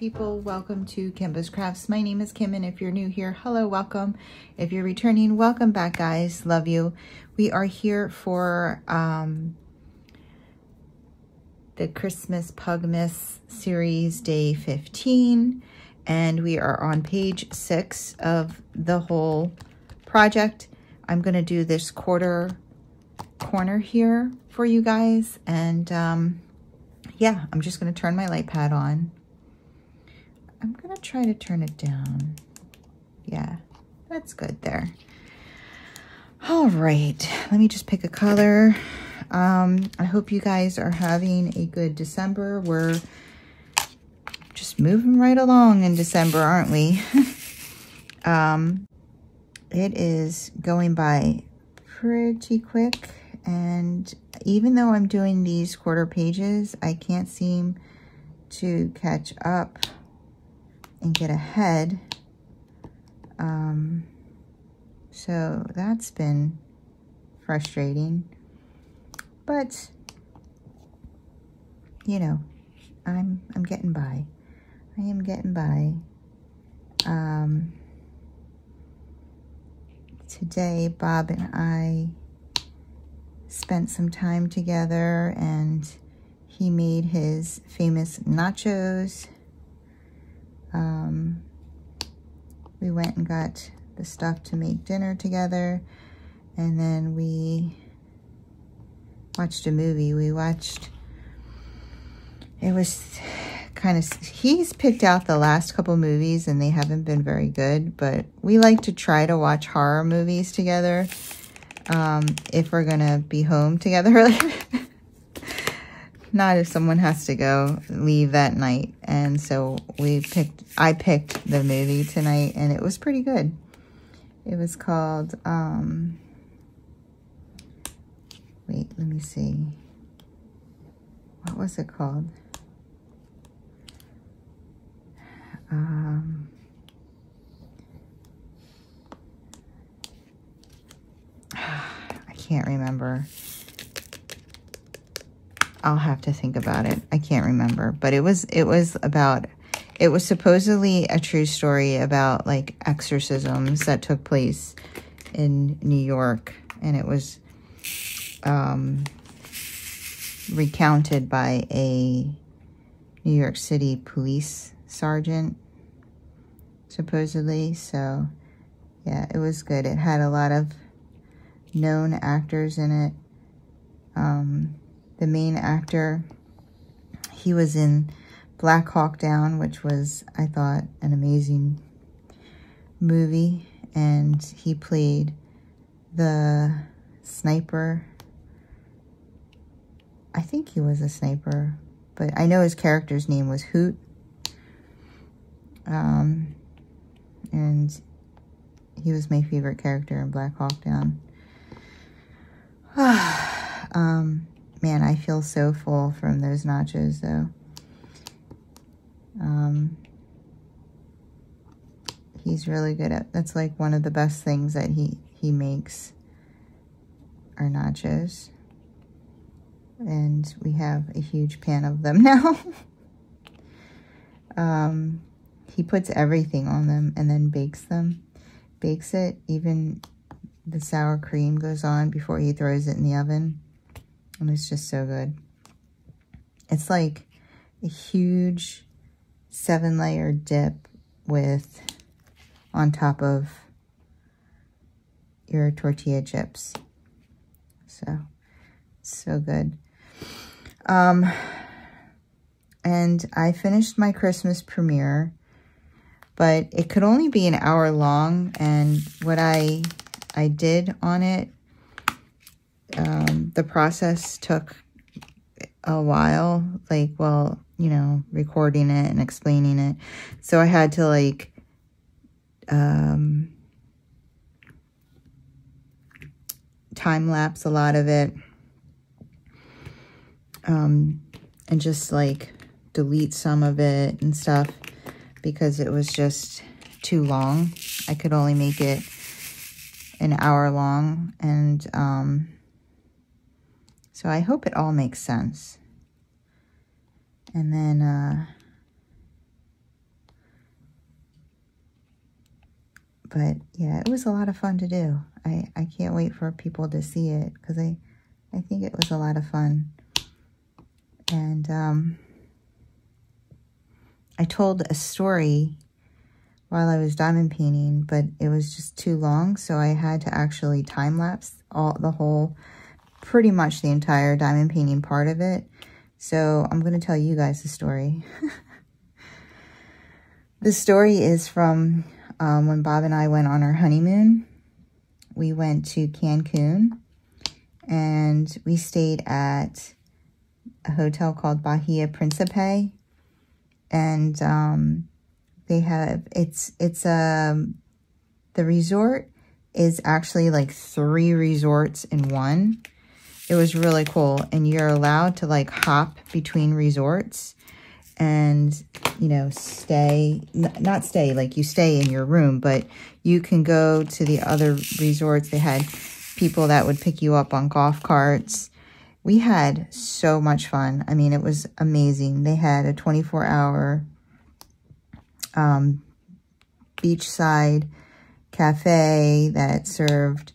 people, welcome to Kimbaskrafts. My name is Kim, and if you're new here, hello, welcome. If you're returning, welcome back, guys. Love you. We are here for the Christmas Pugmas series, day 15, and we are on page 6 of the whole project. I'm going to do this corner here for you guys, and yeah, I'm just going to turn my light pad on. I'm going to try to turn it down. Yeah, that's good there. All right, let me just pick a color. I hope you guys are having a good December. We're just moving right along in December, aren't we? It is going by pretty quick, and even though I'm doing these quarter pages, I can't seem to catch up and get ahead. So that's been frustrating, but you know, I'm getting by. I am getting by. Today, Bob and I spent some time together, and he made his famous nachos. We went and got the stuff to make dinner together, and then we watched a movie. It was kind of, he's picked out the last couple movies and they haven't been very good, but we like to try to watch horror movies together if we're gonna be home together. Not if someone has to leave that night. And so I picked the movie tonight, and it was pretty good. It was called, wait, let me see. What was it called? I can't remember. I'll have to think about it. I can't remember, but it was supposedly a true story about like exorcisms that took place in New York, and it was recounted by a New York City police sergeant, supposedly. So yeah, it was good. It had a lot of known actors in it. The main actor, he was in Black Hawk Down, which was, I thought, an amazing movie, and he played the sniper. I think he was a sniper, but I know his character's name was Hoot. And he was my favorite character in Black Hawk Down. Man, I feel so full from those nachos, though. He's really good at, that's like one of the best things that he makes are nachos. And we have a huge pan of them now. He puts everything on them and then bakes them. Bakes it, even the sour cream goes on before he throws it in the oven. And it's just so good. It's like a huge 7-layer dip with on top of your tortilla chips. So good. And I finished my Christmas premiere, but it could only be an hour long, and what I did on it, the process took a while, like, well, you know, recording it and explaining it. So I had to like, time lapse a lot of it, and just like delete some of it and stuff because it was just too long. I could only make it an hour long, and so I hope it all makes sense. And then But yeah, it was a lot of fun to do. I can't wait for people to see it because I think it was a lot of fun. And I told a story while I was diamond painting, but it was just too long, so I had to actually time lapse pretty much the entire diamond painting part of it. So I'm going to tell you guys the story. The story is from when Bob and I went on our honeymoon. We went to Cancun, and we stayed at a hotel called Bahia Principe, and they have, the resort is actually like 3 resorts in one. It was really cool, and you're allowed to like hop between resorts and, you know, not stay, like you stay in your room, but you can go to the other resorts. They had people that would pick you up on golf carts. We had so much fun. I mean, it was amazing. They had a 24-hour beachside cafe that served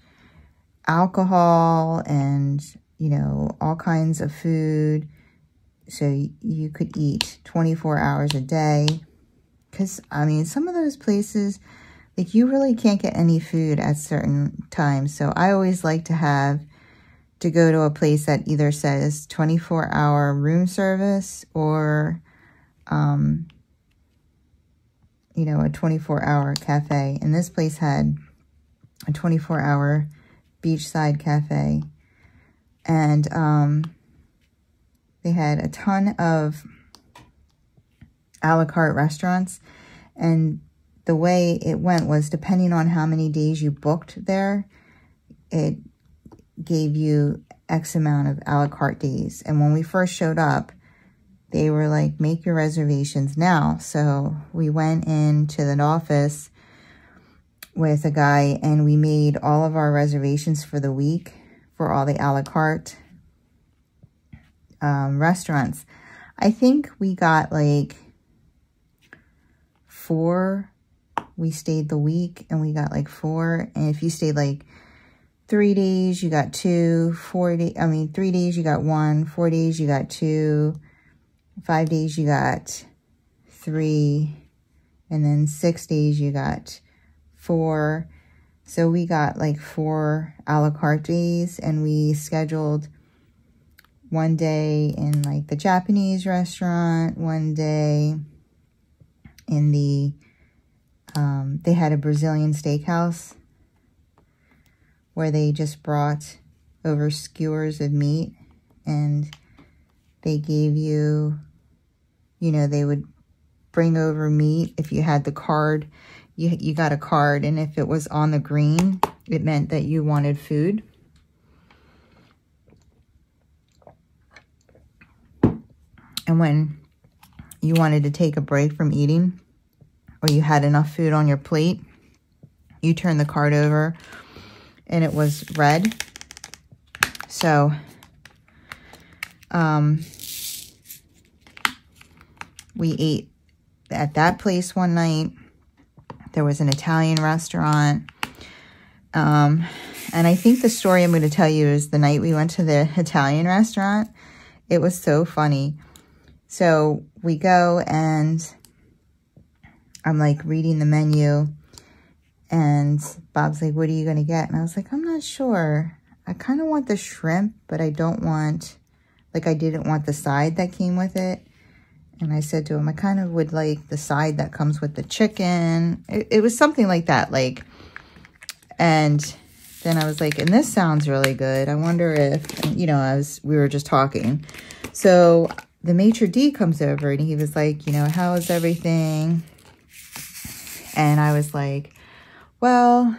alcohol and, you know, all kinds of food. So you could eat 24 hours a day. Because, I mean, some of those places, like, you really can't get any food at certain times. So I always like to go to a place that either says 24-hour room service or, you know, a 24-hour cafe. And this place had a 24-hour beachside cafe. And they had a ton of a la carte restaurants. And the way it went was, depending on how many days you booked there, it gave you X amount of a la carte days. And when we first showed up, they were like, make your reservations now. So we went into the office with a guy, and we made all of our reservations for the week for all the a la carte restaurants. I think we got like 4. We stayed the week, and we got like 4. And if you stayed like 3 days, you got 2. 3 days, you got 1. 4 days, you got 2. 5 days, you got 3. And then 6 days, you got 4. So we got like 4 a la carte days, and we scheduled one day in like the Japanese restaurant, one day in the, they had a Brazilian steakhouse where they just brought over skewers of meat, and they gave you, you know, they would bring over meat. If you had the card, you got a card, and if it was on the green, it meant that you wanted food. And when you wanted to take a break from eating, or you had enough food on your plate, you turned the card over, and it was red. So, we ate at that place one night. There was an Italian restaurant. And I think the story I'm going to tell you is the night we went to the Italian restaurant. It was so funny. So we go, and I'm like reading the menu, and Bob's like, what are you going to get? And I was like, I'm not sure. I kind of want the shrimp, but I don't want, like, I didn't want the side that came with it. And I said to him, I kind of would like the side that comes with the chicken. It was something like that, like, and then I was like, and this sounds really good. I wonder if, you know, we were just talking. So the maitre d' comes over, and he was like, you know, how is everything? And I was like, well,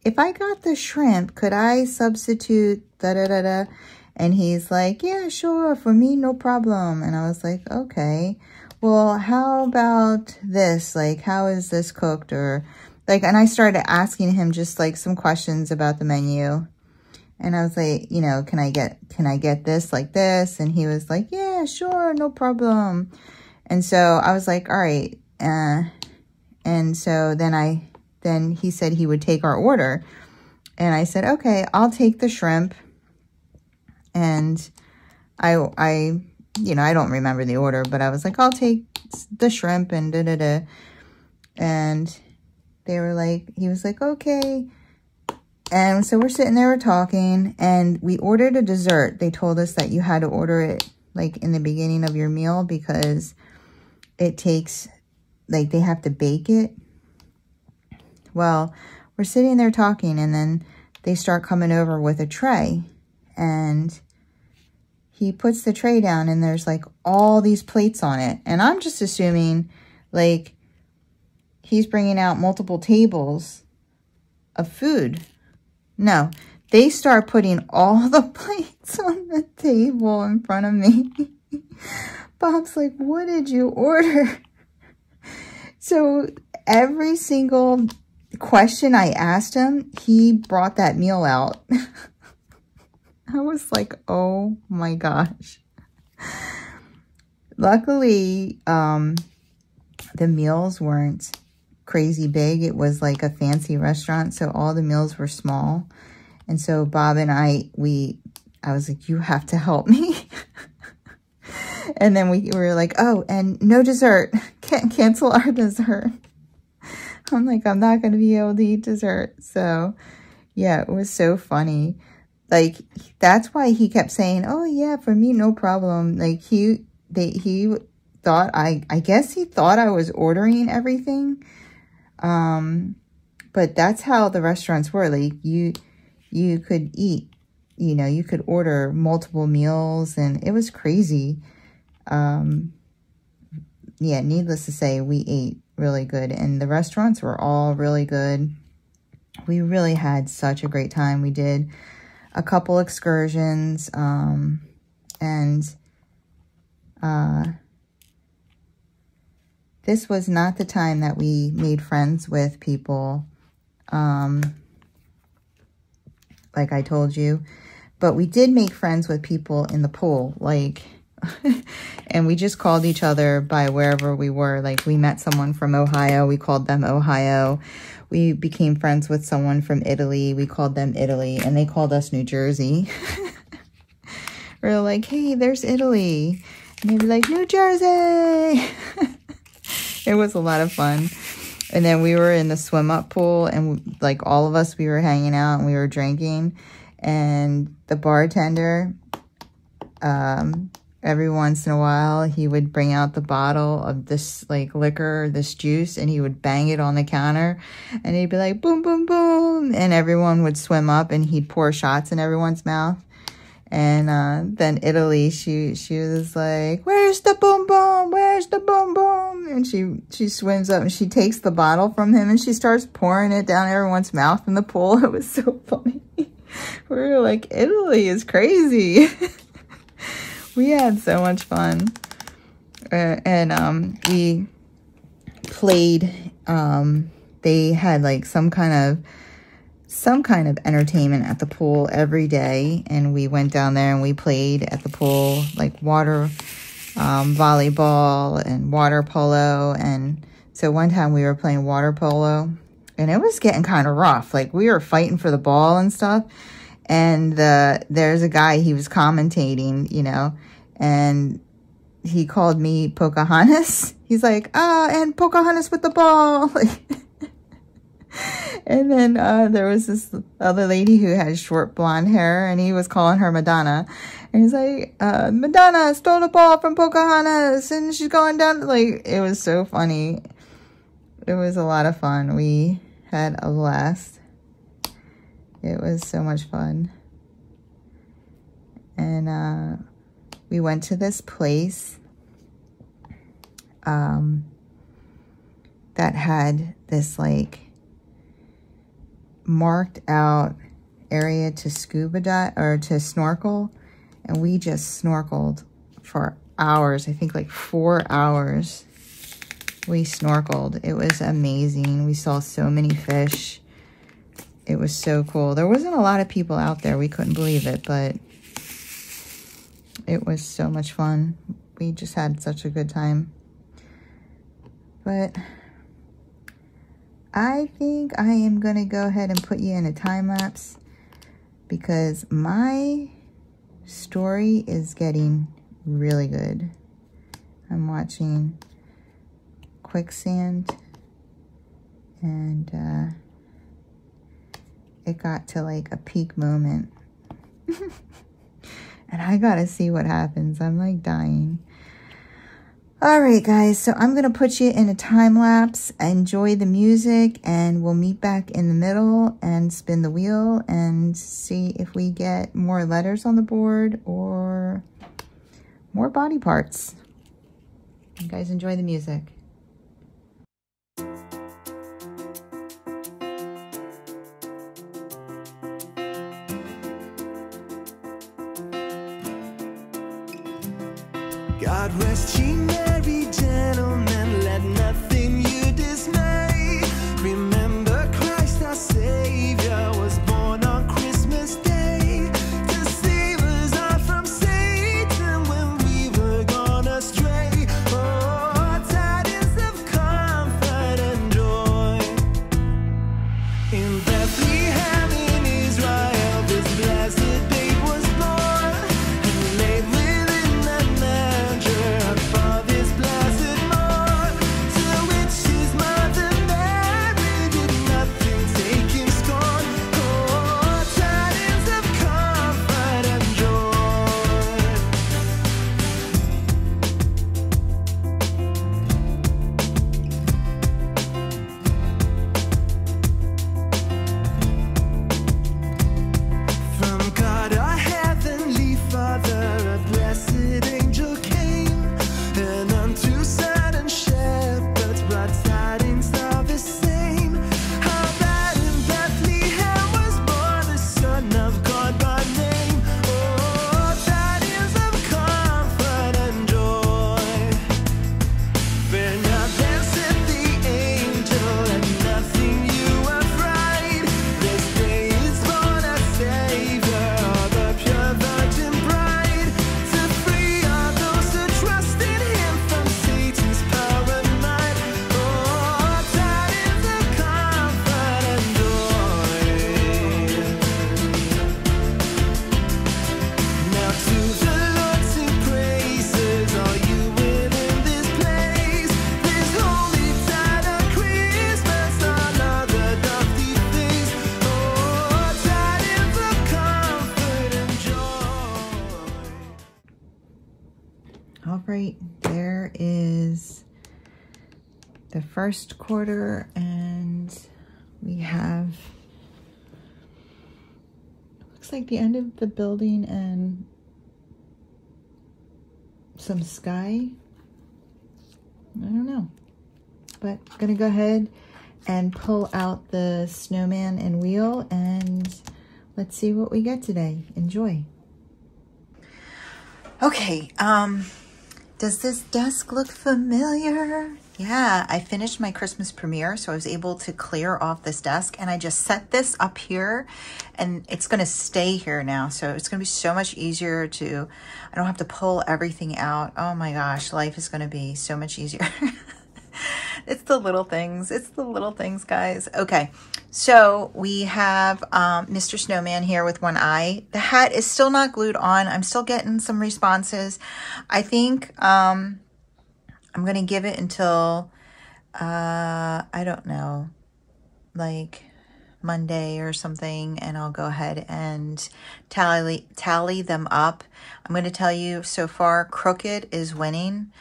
if I got the shrimp, could I substitute da-da-da-da? And he's like, yeah, sure, for me, no problem. And I was like, okay, well, how about this? Like, how is this cooked? Or like, and I started asking him just like some questions about the menu. And I was like, you know, can I get this like this? And he was like, yeah, sure, no problem. And so I was like, all right. And so then I then he said he would take our order. And I said, okay, I'll take the shrimp. And I you know, I don't remember the order, but I was like, I'll take the shrimp and da-da-da. And they were like, he was like, okay. And so we're sitting there, we're talking, and we ordered a dessert. They told us that you had to order it like in the beginning of your meal because it takes, like, they have to bake it. Well, we're sitting there talking, and then they start coming over with a tray, and he puts the tray down, and there's like all these plates on it. And I'm just assuming like he's bringing out multiple tables of food. No, they start putting all the plates on the table in front of me. Bob's like, what did you order? So every single question I asked him, he brought that meal out. I was like, oh my gosh. Luckily, the meals weren't crazy big. It was like a fancy restaurant, so all the meals were small. And so Bob and I was like, you have to help me. And then we were like, oh, and no dessert. Can't cancel our dessert. I'm like, I'm not going to be able to eat dessert. So yeah, it was so funny. Like, that's why he kept saying, oh yeah, for me, no problem. Like he thought, I guess he thought I was ordering everything. But that's how the restaurants were. Like you could eat, you know, you could order multiple meals, and it was crazy. Yeah, needless to say, we ate really good, and the restaurants were all really good. We really had such a great time. We did a couple excursions, this was not the time that we made friends with people, like I told you, but we did make friends with people in the pool, like, and we just called each other by wherever we were. Like, we met someone from Ohio, we called them Ohio. We became friends with someone from Italy, we called them Italy, and they called us New Jersey. We were like, hey, there's Italy. And they'd be like, New Jersey. It was a lot of fun. And then we were in the swim up pool, and like all of us, we were hanging out and we were drinking. And the bartender, every once in a while, he would bring out the bottle of this like liquor, this juice, and he would bang it on the counter, and he'd be like, boom, boom, boom. And everyone would swim up, and he'd pour shots in everyone's mouth. And then Italy, she was like, where's the boom boom? Where's the boom boom? And she swims up, and she takes the bottle from him, and she starts pouring it down everyone's mouth in the pool. It was so funny. We were like, Italy is crazy. We had so much fun. And we played, they had like some kind of entertainment at the pool every day, and we went down there and we played at the pool, like water volleyball and water polo. And so one time we were playing water polo, and it was getting kind of rough. Like, we were fighting for the ball and stuff, and there's a guy, he was commentating, you know, and he called me Pocahontas. He's like, and Pocahontas with the ball. And then there was this other lady who had short blonde hair, and he was calling her Madonna. And he's like, Madonna stole the ball from Pocahontas, and she's going down. Like, it was so funny. It was a lot of fun. We had a blast. It was so much fun. And we went to this place that had this, like, marked out area to scuba dive or to snorkel, and we just snorkeled for hours. I think like 4 hours we snorkeled. It was amazing. We saw so many fish. It was so cool. There wasn't a lot of people out there. We couldn't believe it, but it was so much fun. We just had such a good time. But I think I am going to go ahead and put you in a time lapse because my story is getting really good. I'm watching quicksand, and it got to like a peak moment. And I gotta see what happens. I'm like dying. All right, guys, so I'm gonna put you in a time lapse. Enjoy the music, and we'll meet back in the middle and spin the wheel and see if we get more letters on the board or more body parts. You guys enjoy the music. God rest ye merry gentlemen, let nothing you dismay. Remember Christ our Savior was born on Christmas Day to save us all from Satan when we were gone astray. Oh, tidings of comfort and joy. In Bethlehem in Israel this blessed babe was born, and laid within the manger for this blessed morn, to which his mother Mary did nothing take in scorn. Oh, tidings of comfort and joy. From God our heavenly Father a blessed angel came, and unto certain shepherds brought tidings of the same, how that in Bethlehem was born the Son of God by name. Oh, tidings of comfort and joy. Fear not, then said the angel, let nothing you affright. This day is born a Savior, the pure Virgin Bride, to free all those who trust in Him from Satan's power and might. Oh, tidings of comfort and joy. Now to the Lord sing praises, all you within this place. This holy tide of Christmas, all other dusty things. Oh, tidings of comfort and joy. All right, there is the first quarter, and we have, looks like the end of the building and some sky. I don't know, but I'm gonna go ahead and pull out the snowman and wheel, and let's see what we get today. Enjoy. Okay, does this desk look familiar? Yeah, I finished my Christmas premiere, so I was able to clear off this desk, and I just set this up here, and it's gonna stay here now. So it's gonna be so much easier to, I don't have to pull everything out. Oh my gosh, life is gonna be so much easier. It's the little things. It's the little things, guys. Okay, so we have Mr. Snowman here with one eye. The hat is still not glued on. I'm still getting some responses. I think I'm going to give it until, I don't know, like Monday or something, and I'll go ahead and tally them up. I'm going to tell you, so far, crooked is winning.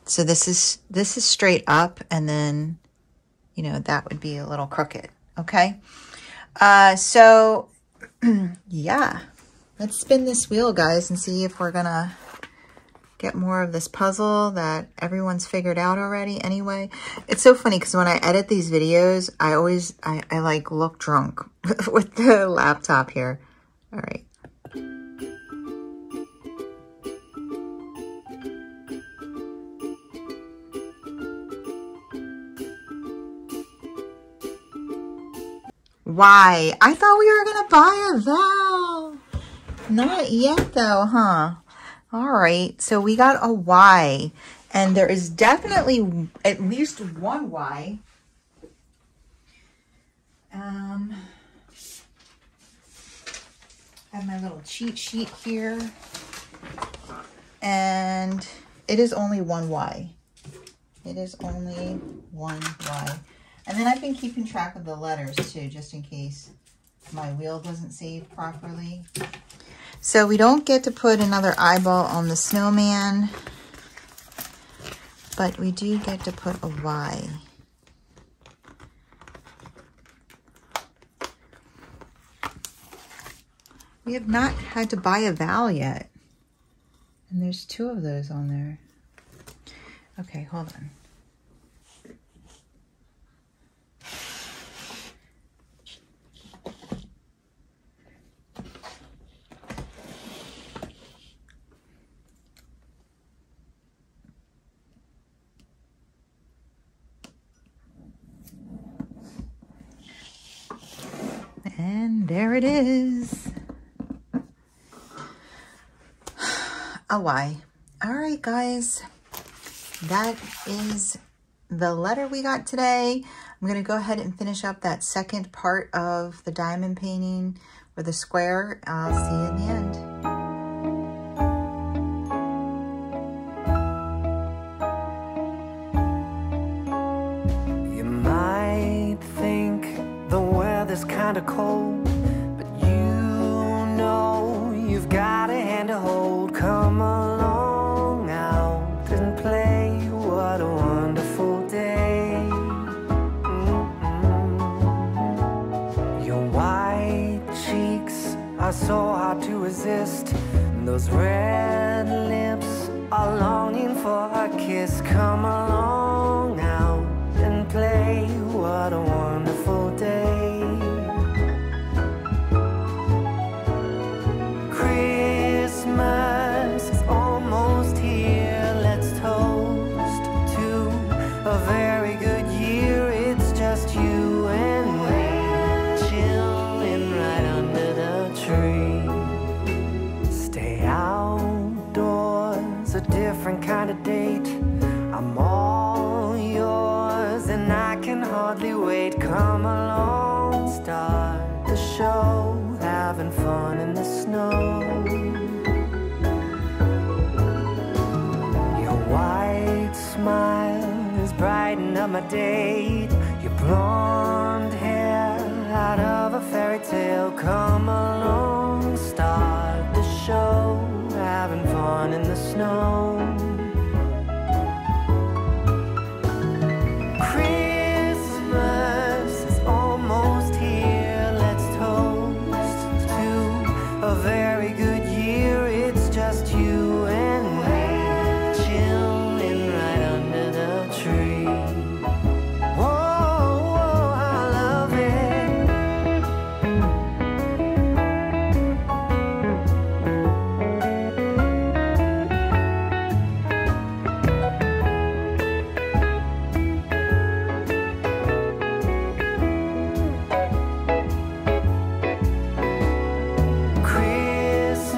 So this is straight up, and then, you know, that would be a little crooked. Okay. So yeah, let's spin this wheel, guys, and see if we're gonna get more of this puzzle that everyone's figured out already. Anyway, it's so funny because when I edit these videos, I like look drunk with the laptop here. All right. Why? I thought we were going to buy a vowel. Not yet though, huh? All right, so we got a Y, and there is definitely at least one Y have my little cheat sheet here. And it is only 1Y. It is only 1Y. And then I've been keeping track of the letters too, just in case my wheel doesn't save properly. So we don't get to put another eyeball on the snowman, but we do get to put a Y. We have not had to buy a vowel yet. And there's 2 of those on there. Okay, hold on. And there it is. A Y. All right, guys. That is the letter we got today. I'm going to go ahead and finish up that second part of the diamond painting with the square. I'll see you in the end. You might think the weather's kinda cold, but you know you've got a hand to hold. Come along out and play. What a wonderful day. Your white cheeks are so hard to resist. Those red lips are longing for a kiss. Come along out and play. What a wonderful day. Christmas is almost here. Let's toast to a very good year. It's just you and me, chilling right under the tree. Stay outdoors, a different kind of date. I'm all yours and I can hardly wait. Come along, start the show, having fun in the snow. Your white smile is brightening up my date. Your blonde hair out of a fairy tale. Come along, start the show, having fun in the snow. Christmas is almost here. Let's toast to a very good year. It's just you and me, chilling right under the tree. Whoa, I love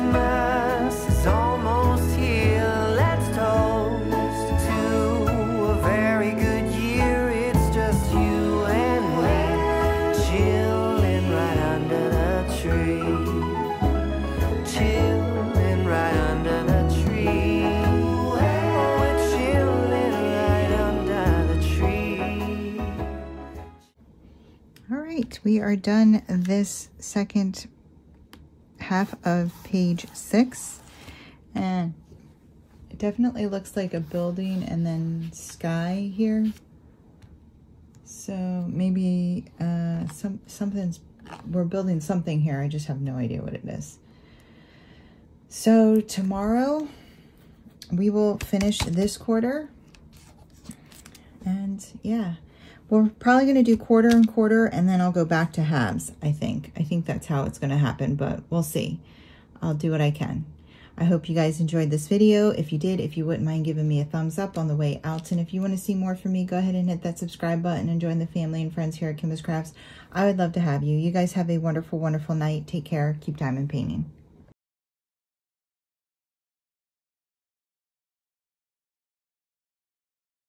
Christmas is almost here. Let's toast to a very good year. It's just you and me, chilling right under the tree. Chilling right under the tree. We're chilling right under the tree. All right, we are done this second half of page 6, and it definitely looks like a building and then sky here. So maybe we're building something here. I just have no idea what it is. So tomorrow we will finish this quarter, and yeah, we're probably going to do quarter and quarter, and then I'll go back to halves. I think that's how it's going to happen, but we'll see. I'll do what I can. I hope you guys enjoyed this video. If you did, if you wouldn't mind giving me a thumbs up on the way out, and if you want to see more from me, go ahead and hit that subscribe button and join the family and friends here at Kimbaskrafts. I would love to have you. You guys have a wonderful, wonderful night. Take care. Keep diamond painting.